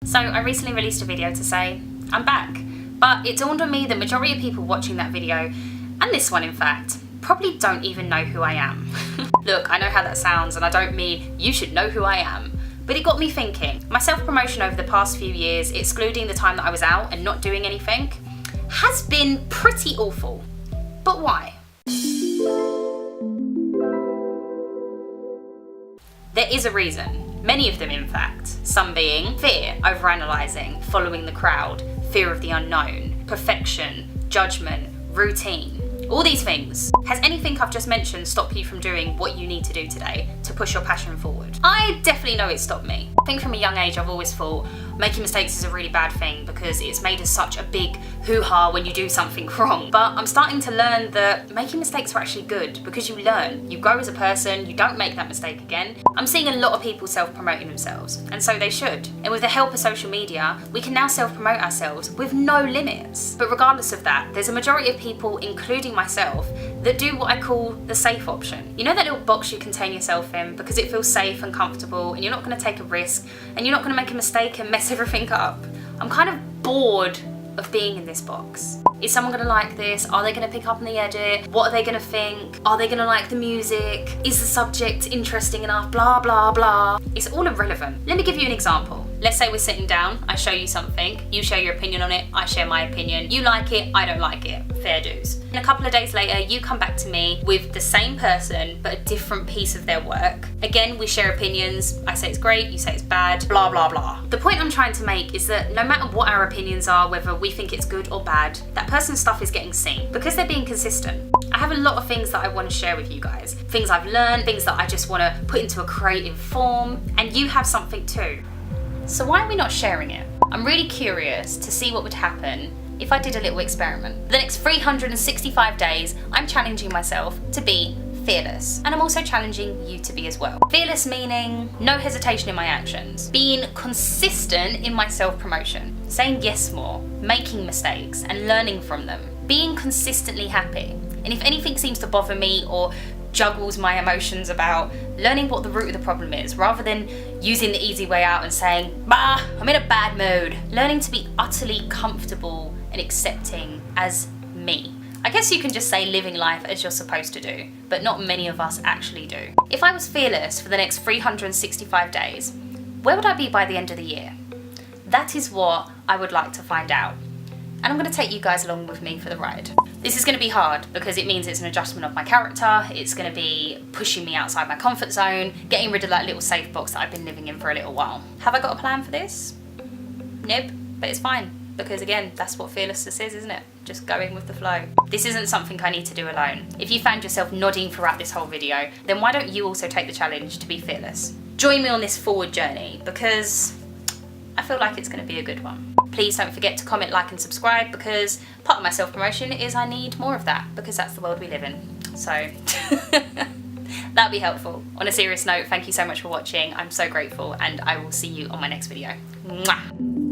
So I recently released a video to say I'm back, but it dawned on me that majority of people watching that video, and this one in fact, probably don't even know who I am. Look, I know how that sounds and I don't mean you should know who I am, but it got me thinking. My self-promotion over the past few years, excluding the time that I was out and not doing anything, has been pretty awful. But why? There is a reason. Many of them, in fact. Some being fear, overanalyzing, following the crowd, fear of the unknown, perfection, judgment, routine. All these things. Has anything I've just mentioned stopped you from doing what you need to do today to push your passion forward? I definitely know it stopped me. I think from a young age I've always thought making mistakes is a really bad thing because it's made us such a big hoo-ha when you do something wrong. But I'm starting to learn that making mistakes are actually good because you learn, you grow as a person, you don't make that mistake again. I'm seeing a lot of people self-promoting themselves, and so they should. And with the help of social media, we can now self-promote ourselves with no limits. But regardless of that, there's a majority of people, including myself, that do what I call the safe option. You know that little box you contain yourself in because it feels safe and comfortable and you're not going to take a risk and you're not going to make a mistake and mess everything up. I'm kind of bored of being in this box. Is someone going to like this? Are they going to pick up on the edit? What are they going to think? Are they going to like the music? Is the subject interesting enough? Blah, blah, blah. It's all irrelevant. Let me give you an example. Let's say we're sitting down, I show you something, you share your opinion on it, I share my opinion, you like it, I don't like it, fair dues. And a couple of days later, you come back to me with the same person, but a different piece of their work. Again, we share opinions, I say it's great, you say it's bad, blah, blah, blah. The point I'm trying to make is that no matter what our opinions are, whether we think it's good or bad, that person's stuff is getting seen because they're being consistent. I have a lot of things that I want to share with you guys. Things I've learned, things that I just want to put into a creative form, and you have something too. So why are we not sharing it? I'm really curious to see what would happen if I did a little experiment. The next 365 days, I'm challenging myself to be fearless. And I'm also challenging you to be as well. Fearless meaning no hesitation in my actions. Being consistent in my self-promotion. Saying yes more. Making mistakes and learning from them. Being consistently happy. And if anything seems to bother me or juggles my emotions about, learning what the root of the problem is rather than using the easy way out and saying, bah, I'm in a bad mood. Learning to be utterly comfortable and accepting as me. I guess you can just say living life as you're supposed to do, but not many of us actually do. If I was fearless for the next 365 days, where would I be by the end of the year? That is what I would like to find out. And I'm going to take you guys along with me for the ride. This is going to be hard because it means it's an adjustment of my character, it's going to be pushing me outside my comfort zone, getting rid of that little safe box that I've been living in for a little while. Have I got a plan for this? Nope, but it's fine because again, that's what fearlessness is, isn't it? Just going with the flow. This isn't something I need to do alone. If you found yourself nodding throughout this whole video, then why don't you also take the challenge to be fearless? Join me on this forward journey because I feel like it's going to be a good one. Please don't forget to comment, like and subscribe because part of my self-promotion is I need more of that because that's the world we live in. So that'd be helpful. On a serious note, thank you so much for watching. I'm so grateful and I will see you on my next video. Mwah!